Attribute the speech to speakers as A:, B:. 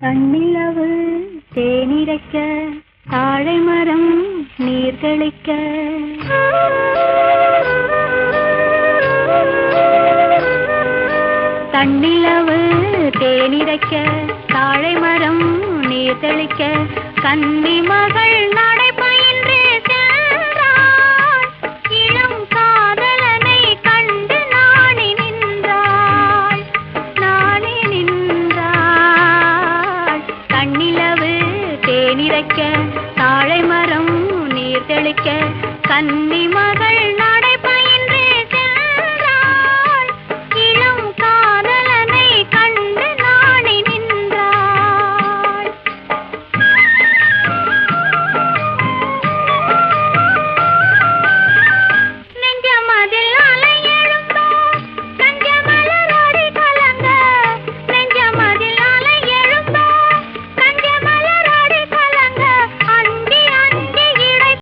A: தன்னிலவு தேனிரைக்க தாழை மரம் நீர் தெளிக்க தன்னிலவு தேனிரைக்க தாழை மரம் நீர் தெளிக்க கன்னி மகள் நடை பயின்று சென்றாள். இளம் காதலனை கண்டு நாணி நின்றாள். தன்னிலவு தேனிரைக்க தாழை மரம் நீர் தெளிக்க கன்னி மகள்